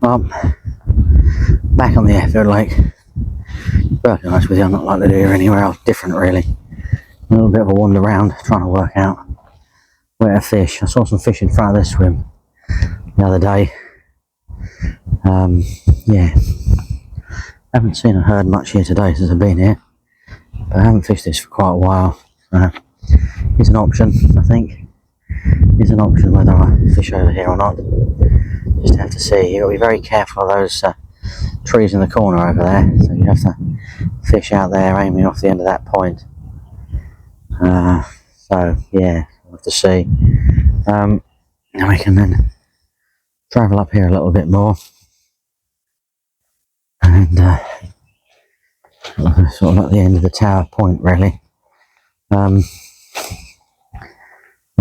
Well, back on the airfield lake. But to be honest with you, I'm not likely to do anywhere else different really. A little bit of a wander around, trying to work out where to fish. I saw some fish in front of this swim the other day. Yeah, haven't seen or heard much here today since I've been here, but I haven't fished this for quite a while. So it's an option, I think. It's an option whether I fish over here or not. Just have to see. You've got to be very careful of those trees in the corner over there, so you have to fish out there aiming off the end of that point. So yeah, we'll have to see. And we can then travel up here a little bit more and sort of at the end of the tower point really. I've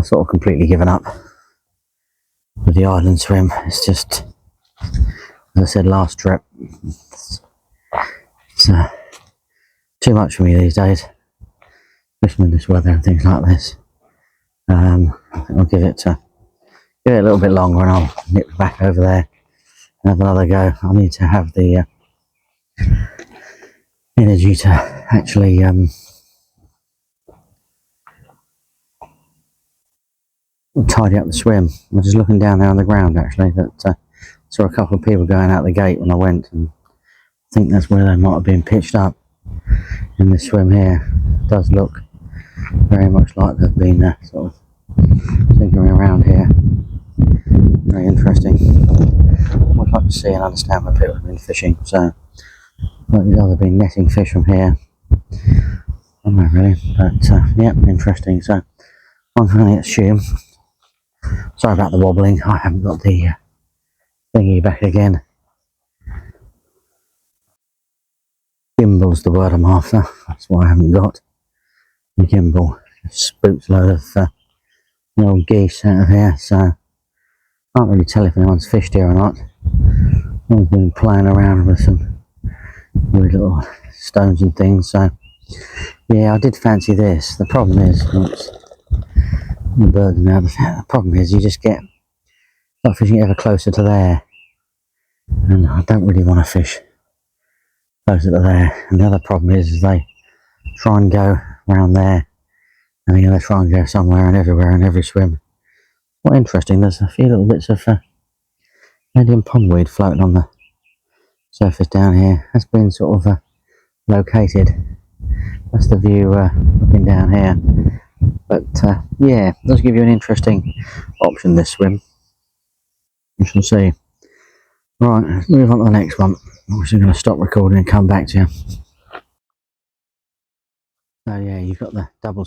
sort of completely given up with the island swim. It's just, as I said last trip, it's too much for me these days, especially in this weather and things like this. I think I'll give it a little bit longer and I'll nip back over there and have another go. I need to have the energy to actually tidy up the swim. I was just looking down there on the ground actually, that saw a couple of people going out the gate when I went, and I think that's where they might have been pitched up in this swim here. It does look very much like they've been sort of tinkering around here. Very interesting. I'd like to see and understand where people have been fishing. So they've either been netting fish from here, I don't know really, but yeah, interesting. So I'm going to assume, sorry about the wobbling, I haven't got the thingy back again. Gimbal's the word I'm after, that's why I haven't got the gimbal. Spooked a load of old geese out of here, so I can't really tell if anyone's fished here or not. I've been playing around with some weird little stones and things, so yeah, I did fancy this. The problem is, the birds now, the problem is you just get start fishing ever closer to there, and I don't really want to fish closer to there. And the other problem is they try and go around there, and they try and go somewhere and everywhere in every swim. Quite interesting, there's a few little bits of Indian pondweed floating on the surface down here. That's been sort of located. That's the view looking down here. But yeah, it does give you an interesting option, this swim. We shall see. Right, let's move on to the next one. I'm actually going to stop recording and come back to you. So yeah, you've got the double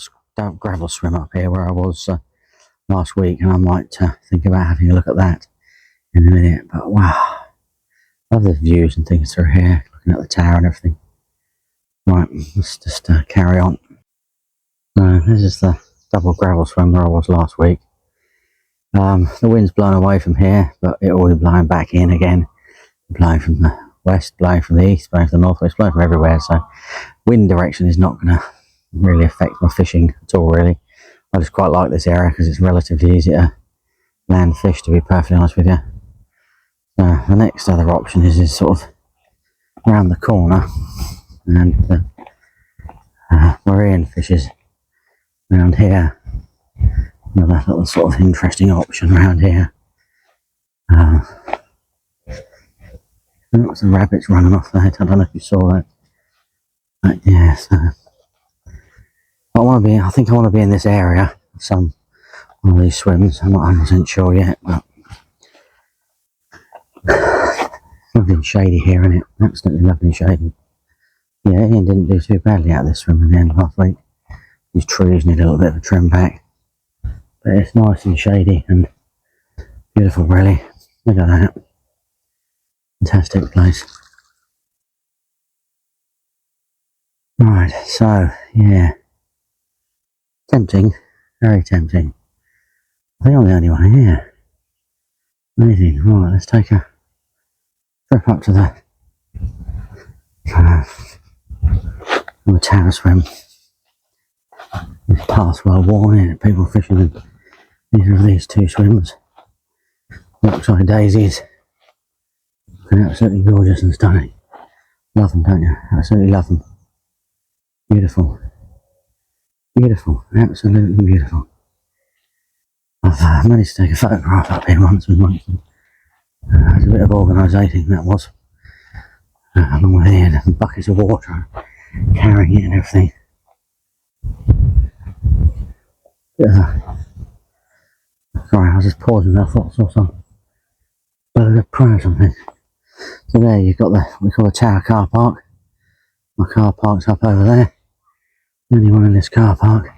gravel swim up here where I was last week, and I might think about having a look at that in a minute. But wow, I love the views and things through here, looking at the tower and everything. Right, let's just carry on. This is the double gravel swim where I was last week. The wind's blown away from here, but it will be blowing back in again. Blowing from the west, blowing from the east, blowing from the northwest, blowing from everywhere. So wind direction is not going to really affect my fishing at all really. I just quite like this area because it's relatively easy to land fish, to be perfectly honest with you. The next other option is sort of around the corner, and where Ian fishes around here. Another little sort of interesting option around here. Some rabbits running off there. I don't know if you saw that. But yeah, so I think I want to be in this area. One of these swims. I'm not 100% sure yet, but something shady here, isn't it? Absolutely lovely shady. Yeah, Ian didn't do too badly out of this swim in the end last week. These trees need a little bit of a trim back, but it's nice and shady and beautiful really. Look at that. Fantastic place. Right, so yeah, tempting, very tempting. I think I'm the only one here. Amazing. Right, let's take a trip up to the tower swim. This path's well worn in, people fishing in either of these two swims. Looks like daisies. Looking absolutely gorgeous and stunning. Love them, don't you? Absolutely love them. Beautiful. Beautiful. Absolutely beautiful. I've managed to take a photograph up here once with one. There's a bit of organising that was. Along with here, and buckets of water, carrying it and everything. Sorry, I was just pausing there. I thought I saw some bird of prey or something. So there you've got we call the Tower car park. My car park's up over there. Only one in this car park.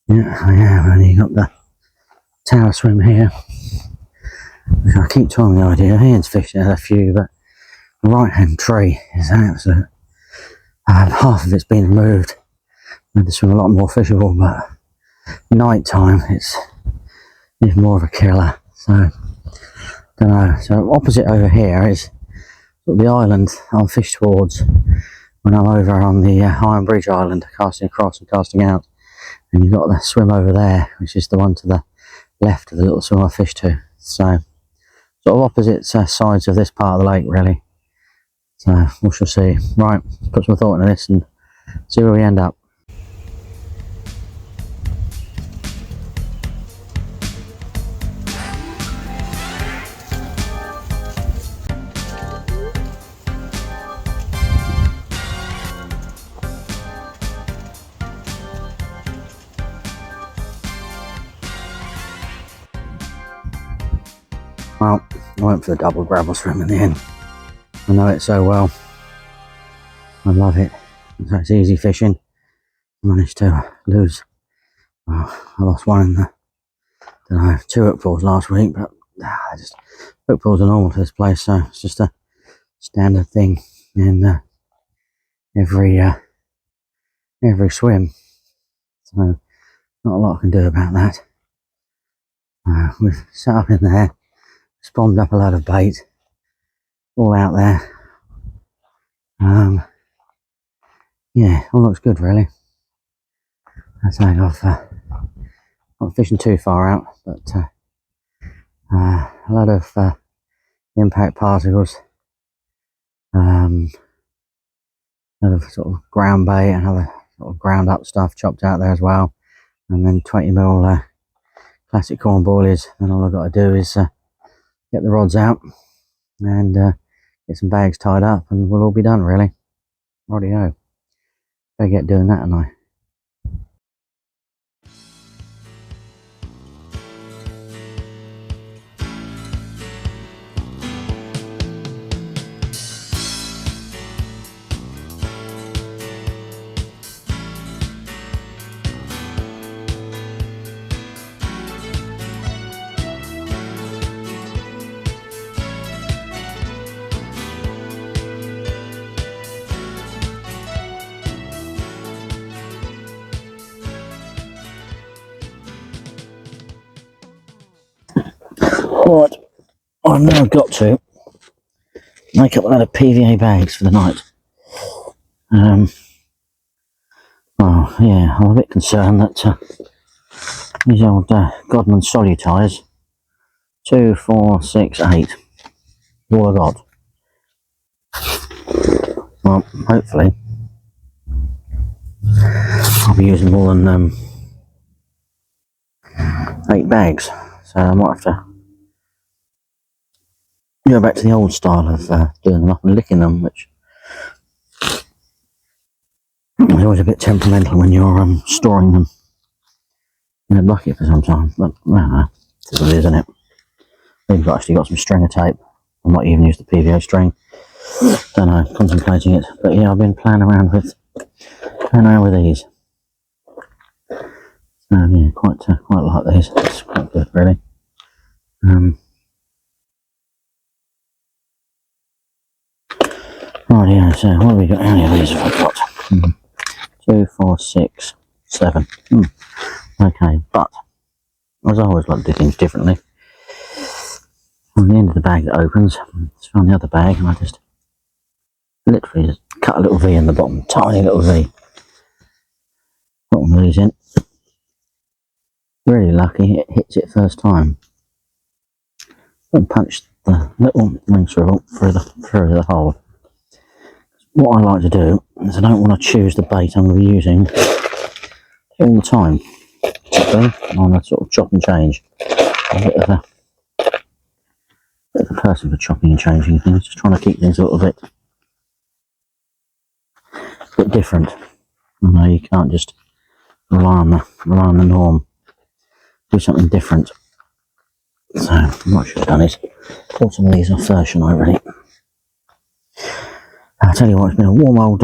Yeah, I am. And you've got the Tower swim here. Which I keep trying the idea. Ian's fished a few, but the right hand tree is an absolute. Half of it's been removed. I had to swim a lot more fishable, but night time it's even more of a killer. So don't know. So opposite over here is the island I'll fish towards when I'm over on the Iron Bridge Island, casting across and casting out. And you've got the swim over there, which is the one to the left of the little swim I fish to. So sort of opposite sides of this part of the lake, really. So we shall see. Right, let's put some thought into this and see where we end up. Well, I went for the double gravel swim in the end. I know it so well. I love it. So it's easy fishing. I managed to lose. Well, I lost one in the, don't know, 2 hook pulls last week, but just hook pulls are normal to this place, so it's just a standard thing in every swim. So not a lot I can do about that. We've set up in there, spawned up a load of bait, all out there. Yeah, all looks good really. I say I've not fishing too far out, but a lot of impact particles, a lot of sort of ground bait and other sort of ground up stuff chopped out there as well, and then 20mm classic corn boilies. And all I've got to do is get the rods out and get some bags tied up, and we'll all be done really. Rightio. Better get doing that, and I. Right, I've now got to make up a lot of PVA bags for the night. Well, yeah, I'm a bit concerned that these old Godman solutiles, 2, 4, 6, 8, all I got. Well, hopefully I'll be using more than 8 bags, so I might have to go back to the old style of doing them up and licking them, which is always a bit temperamental when you're storing them in a bucket for some time. But well, it's what it is, isn't it? We've actually got some stringer tape. I might even use the PVA string. Don't know, contemplating it. But yeah, I've been playing around with these. So yeah, quite like these. It's quite good, really. Right, yeah, so what have we got? How many of these have I got? 2, 4, 6, 7. Okay, but as I always like to do things differently, on the end of the bag that opens, it's from the other bag, and I just literally just cut a little V in the bottom, tiny little V. Put one of these in. Really lucky, it hits it first time. And punch the little ring swivel through the hole. What I like to do is I don't want to choose the bait I'm going to be using all the time, particularly on a sort of chop and change. I'm a bit of a person for chopping and changing things, just trying to keep things a little bit different. You know, you can't just rely on the norm. Do something different. So what I should have done is pull some of these off first, shouldn't I, really? I'll tell you what, it's been a warm old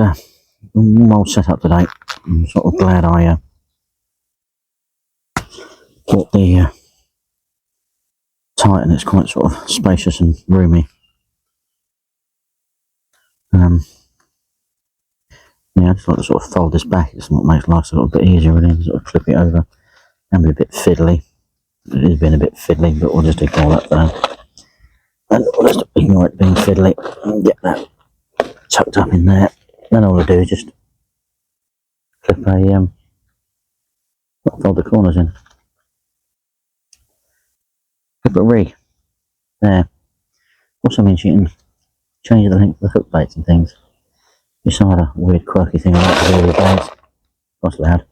setup today. I'm sort of glad I bought the Titan. It's quite sort of spacious and roomy. Yeah, I just like to sort of fold this back. It's what makes life a little bit easier, really. Sort of flip it over. And be a bit fiddly. It has been a bit fiddly, but we'll just ignore that for now. And we'll just ignore it being fiddly and get that tucked up in there. Then all I do is just clip fold the corners in. Clip a rig. There. Also means you can change the length of the hook baits and things. It's another weird quirky thing I like to do with bags. That's loud.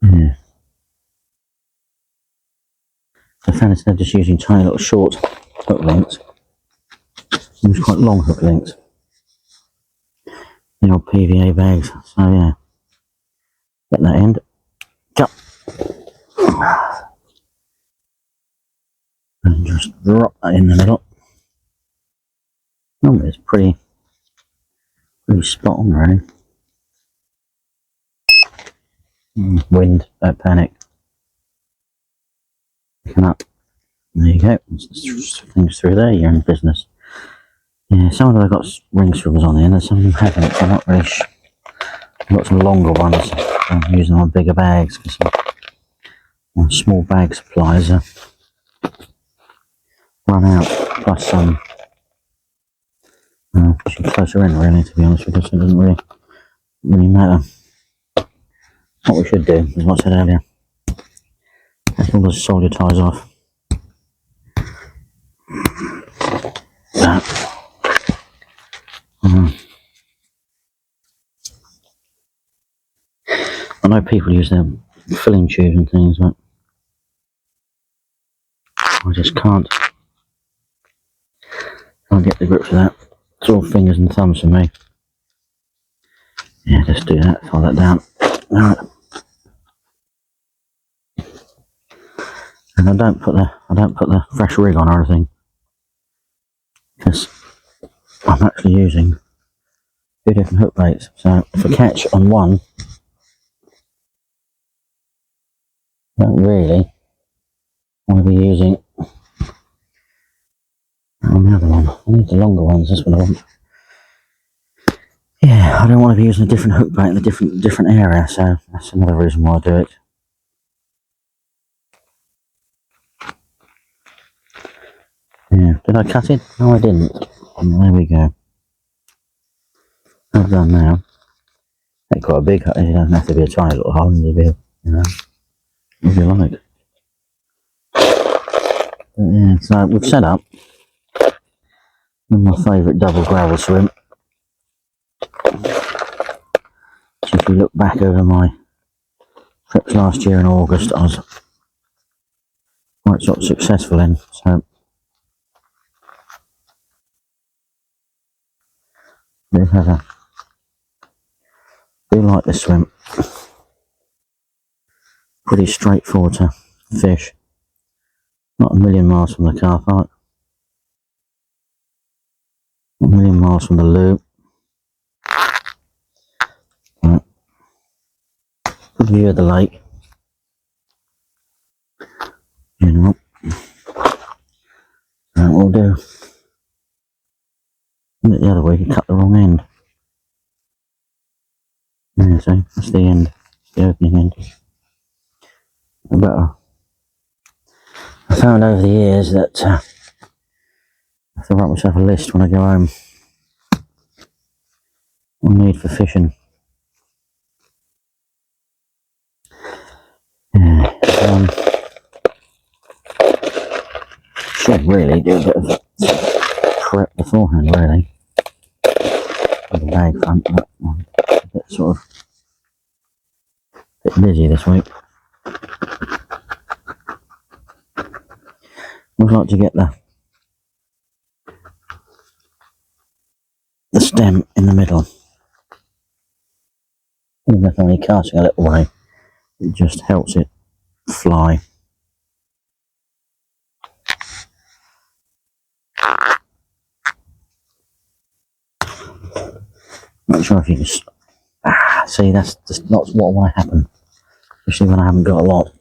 Yeah. I found instead of just using tiny little short hook lengths, use quite long hook lengths. The old PVA bags. So yeah. Get that end. Jump. And just drop that in the middle. Oh, it's pretty spot on, really. Wind, don't panic. Picking up. There you go. Things through there, you're in business. Yeah, some of them have got ring swivels on the end, and some of them haven't. I'm not really sure. I've got some longer ones. I'm using them on bigger bags because my small bag supplies are run out. Plus some closer in, really, to be honest with you, so it doesn't really matter. What we should do is what I said earlier. Take all the solder ties off. That. I know people use their filling tubes and things, but I just can't get the grips of that. It's all fingers and thumbs for me. Yeah, just do that, file that down. Alright. And I don't put the fresh rig on or anything, because I'm actually using 2 different hook baits. So if I catch on one, I don't really want to be using on the other one. I need the longer ones, that's what I want. Yeah, I don't want to be using a different hook bait in a different area, so that's another reason why I do it. Yeah, did I cut it? No, I didn't. There we go. I've done now. Ain't quite a big cut, it doesn't have to be a tiny little hole, it'll be, if you like. But yeah, so we've set up my favourite double gravel swim. So if you look back over my trips last year in August, I was quite sort of successful in, so do like this swim. Pretty straightforward to fish. Not a million miles from the car park. Not a million miles from the loo. Good view of the lake. You know what? That will do. The other way, you cut the wrong end. Yeah, see, that's the end. The opening end. I found over the years that I have to write myself a list when I go home. What I need for fishing. Yeah, should really do a bit of prep beforehand, really. The bag front, but I'm a bit sort of busy this week. I'd like to get the stem in the middle. Even if I'm only casting a little way, it just helps it fly. Not sure if you can see, that's just not what I want to happen, especially when I haven't got a lot.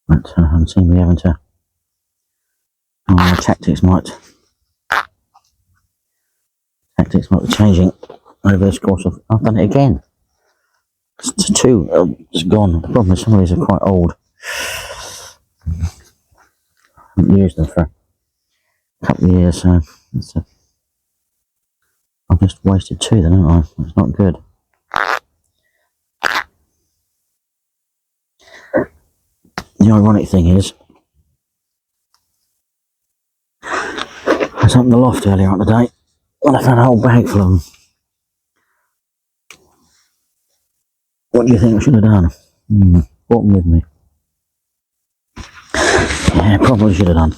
But I seem to be having to. My tactics might be changing over this course of. I've done it again. It's two just gone. The problem is some of these are quite old. I haven't used them for a couple of years, so I've just wasted two then, haven't I? It's not good. The ironic thing is, I was up in the loft earlier on today and I found a whole bag full of them. What do you think I should have done? Brought them with me. Yeah, probably should have done.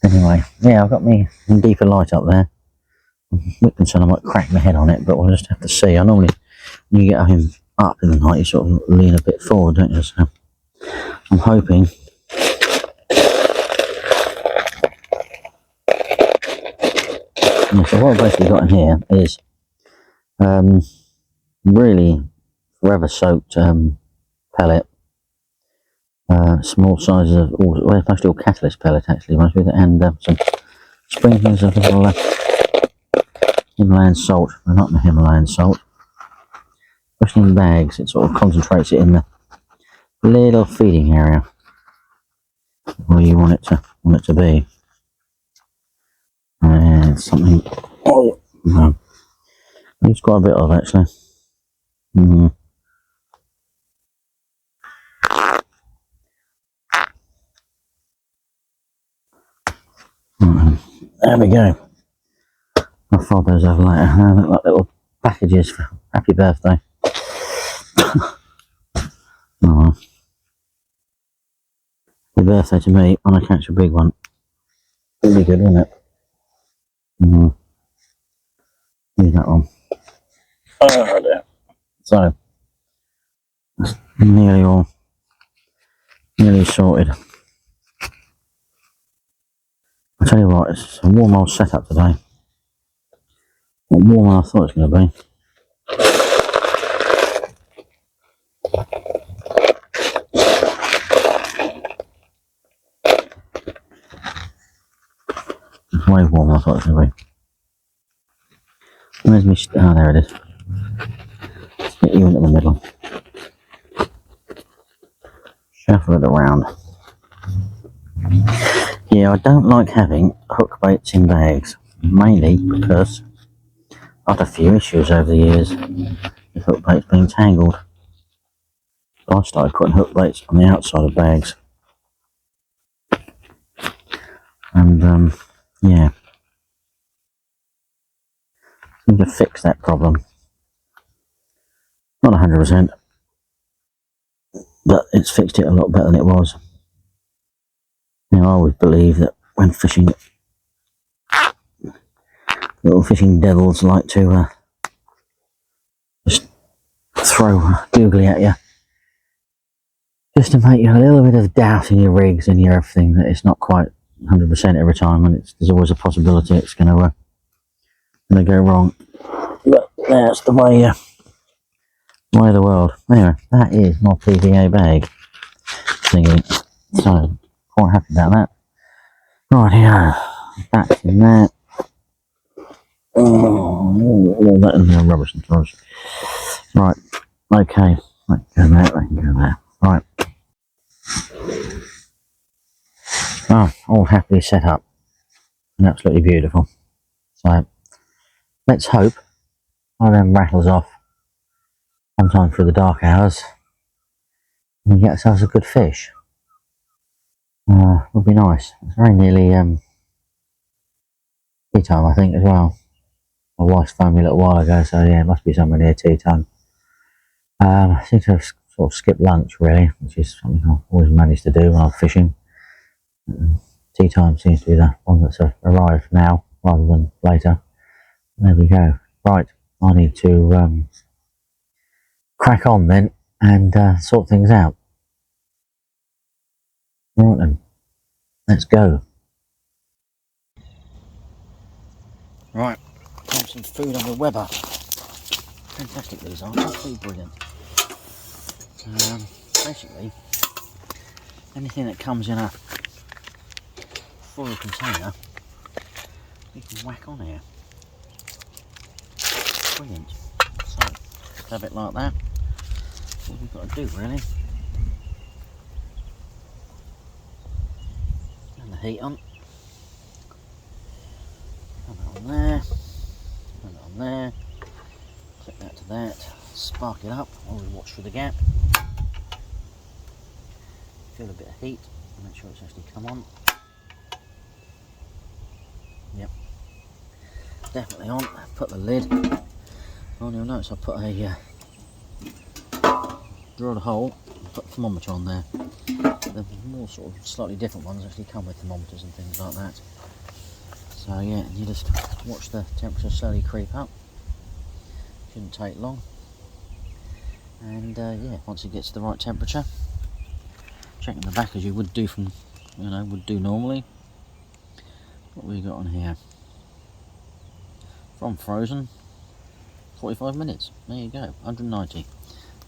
Anyway, yeah, I've got me deeper light up there. I'm a bit concerned I might crack my head on it, but we'll just have to see. I normally, when you get him up in the night, you sort of lean a bit forward, don't you? So I'm hoping. Yeah, so what I've basically got in here is really forever soaked pellet, small sizes of, well, mostly all catalyst pellet actually, and some sprinklings of little Himalayan salt. Well, not the Himalayan salt, especially in bags. It sort of concentrates it in the little feeding area where you want it to be. And something. Oh no, it's quite a bit of actually. There we go. I'll fold those over later. They look like little packages for happy birthday. Oh, happy birthday to me on a catch a big one. Really good, isn't it? Use that one. Oh dear. So that's nearly sorted. I'll tell you what, it's a warm old setup today. Not warmer than I thought it was going to be. It's way warmer than I thought it was going to be. Where's my oh, there it is. Let's get you into the middle. Shuffle it around. Yeah, I don't like having hook baits in bags, mainly because I've had a few issues over the years with hook baits being tangled. So I started putting hook baits on the outside of bags. And yeah, I need to fix that problem. Not 100%, but it's fixed it a lot better than it was. Now, I always believe that when fishing, little fishing devils like to just throw googly at you, just to make you a little bit of doubt in your rigs and your everything, that it's not quite 100% every time, and there's always a possibility it's going to go wrong. But that's the way of the world. Anyway, that is my PVA bag thingy. So, quite happy about that. Right here, that's in there. Oh, all that in there, rubbish and trash. Right, okay, that can go there, that can go there. Right. Oh, all happily set up and absolutely beautiful. So, let's hope one of them rattles off sometime through the dark hours and we get ourselves a good fish. would be nice. It's very nearly tea time, I think, as well. My wife's phoned me a little while ago, so yeah, it must be somewhere near tea time. I seem to have sort of skipped lunch, really, which is something I've always managed to do when I'm fishing. Tea time seems to be the one that's arrived now, rather than later. There we go. Right, I need to crack on then and sort things out. Right then, let's go. Right, have some food on the Weber. Fantastic these are, absolutely brilliant. Basically, anything that comes in a foil container, you can whack on here. Brilliant. So, have it like that. That's all we've got to do, really. Turn the heat on. Turn that on there. Turn that on there. Click that to that. Spark it up while we watch through the gap. Feel a bit of heat. Make sure it's actually come on. Yep. Definitely on. Put the lid on. You'll notice I put a drilled a hole and put a thermometer on there. The more sort of slightly different ones actually come with thermometers and things like that. So yeah, you just watch the temperature slowly creep up. Shouldn't take long. And yeah, once it gets to the right temperature, checking the back as you would do from, would do normally. What have we got on here? From frozen, 45 minutes. There you go, 190.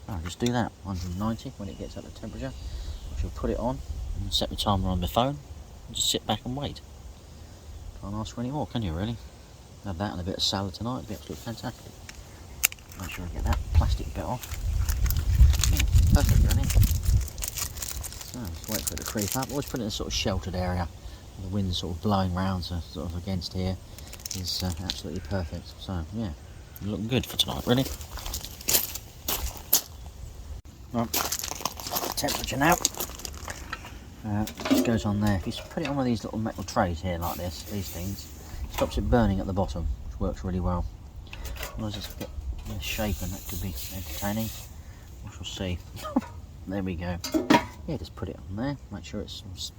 I'll just do that, 190. When it gets up to temperature, I shall put it on and set the timer on my phone and just sit back and wait. Can't ask for any more, can you really? Have that and a bit of salad tonight, it'd be absolutely fantastic. Make sure I get that plastic bit off. Yeah, perfect, really. So, just wait for it to creep up. Always put it in a sort of sheltered area. The wind's sort of blowing round, so sort of against here is absolutely perfect. So, yeah, looking good for tonight, really. Right, temperature now. Just goes on there. If you put it on one of these little metal trays here like this, these things, it stops it burning at the bottom, which works really well. Otherwise it's a bit shaken, that could be entertaining. We shall see. There we go. Yeah, just put it on there, make sure it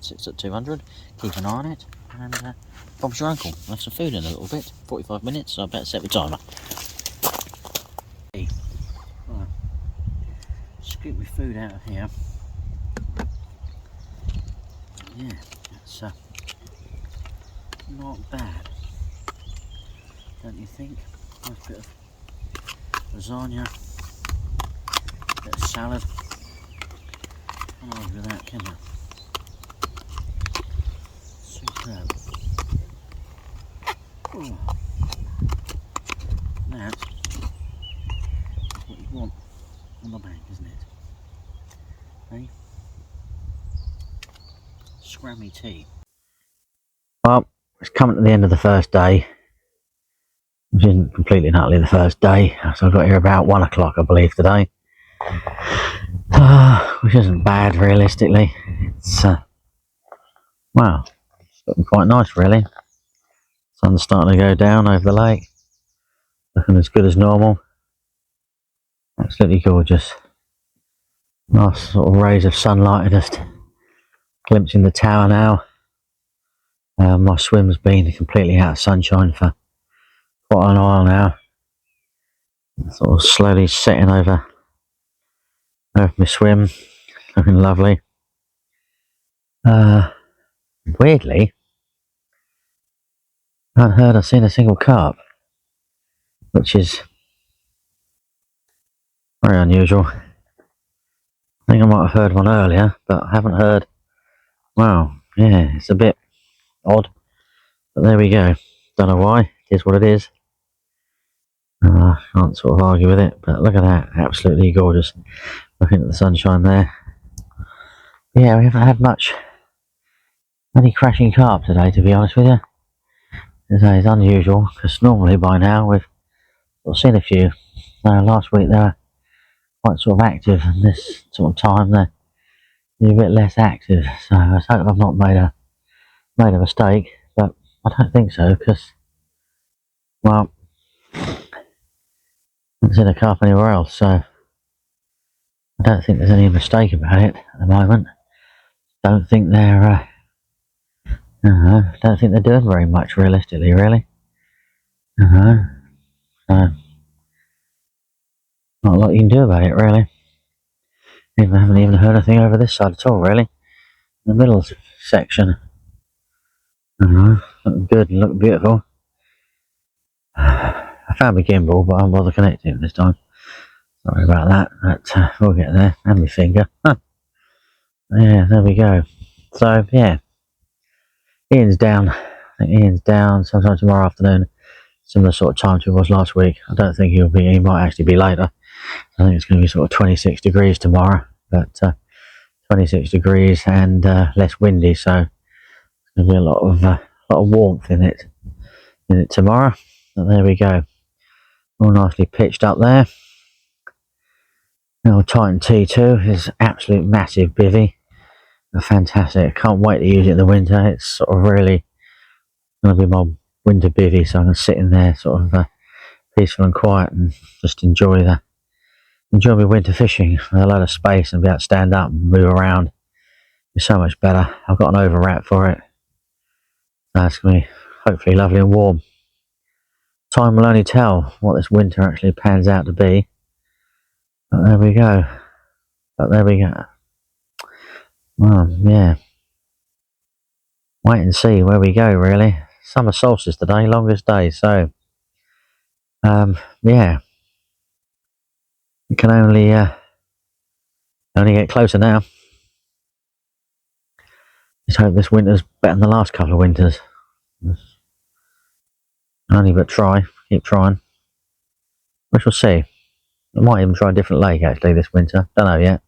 sits at 200, keep an eye on it, and Bob's your uncle. Have some food in a little bit, 45 minutes, so I better set the timer. Right. Scoop my food out of here. Yeah, that's not bad, don't you think? Nice bit of lasagna, bit of salad. Can't argue with that, can you? Superb. Oh. That is what you want on the bank, isn't it? Hey? Scrammy tea. Well, it's coming to the end of the first day, which isn't completely and utterly the first day, so I got here about 1 o'clock, I believe, today. Which isn't bad, realistically. It's wow, it's looking quite nice, really. Sun's starting to go down over the lake, looking as good as normal. Absolutely gorgeous. Nice sort of rays of sunlight, just glimpsing the tower now. My swim's been completely out of sunshine for quite a while now. Sort of slowly setting over my swim, looking lovely. Weirdly, I haven't heard or seen a single carp, which is very unusual. I think I might have heard one earlier, but I haven't heard. Wow, yeah, it's a bit odd, but there we go. Don't know why, it is what it is. Can't sort of argue with it, but look at that, absolutely gorgeous. Looking at the sunshine there. Yeah, we haven't had many crashing carp today, to be honest with you. It's unusual, because normally by now we've seen a few. Last week they were quite sort of active, and this sort of time they're be a bit less active. So I hope I've not made a mistake, but I don't think so, because, well, I haven't seen a carp anywhere else, so I don't think there's any mistake about it at the moment. Don't think they're don't think they're doing very much realistically, really. So not a lot you can do about it, really. I haven't even heard anything over this side at all, really. The middle section, look good and look beautiful. I found my gimbal, but I won't bother connecting it this time. Sorry about that, but we'll get there. And my finger. Yeah, there we go. So, yeah, Ian's down. I think Ian's down sometime tomorrow afternoon. Similar sort of time to it was last week. I don't think he might actually be later. I think it's going to be sort of 26 degrees tomorrow, but 26 degrees and less windy, so there's going to be a lot of warmth in it tomorrow. But there we go, all nicely pitched up there. Now Titan T2 is absolute massive bivvy, fantastic. Can't wait to use it in the winter. It's sort of really going to be my winter bivvy, so I'm going to sit in there sort of peaceful and quiet and just enjoy my winter fishing with a lot of space and be able to stand up and move around. It's so much better. I've got an over wrap for it. That's going to be hopefully lovely and warm. Time will only tell what this winter actually pans out to be. But there we go. Well, yeah. Wait and see where we go, really. Summer solstice today, longest day, so yeah. We can only get closer now. Just hope this winter's better than the last couple of winters. Only but try, keep trying. We shall see. I might even try a different lake actually this winter. Don't know yet.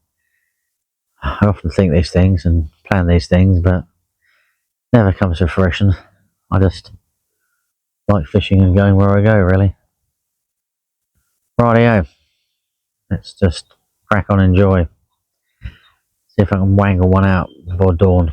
I often think these things and plan these things, but never comes to fruition. I just like fishing and going where I go, really. Rightio. Let's just crack on and enjoy. See if I can wangle one out before dawn.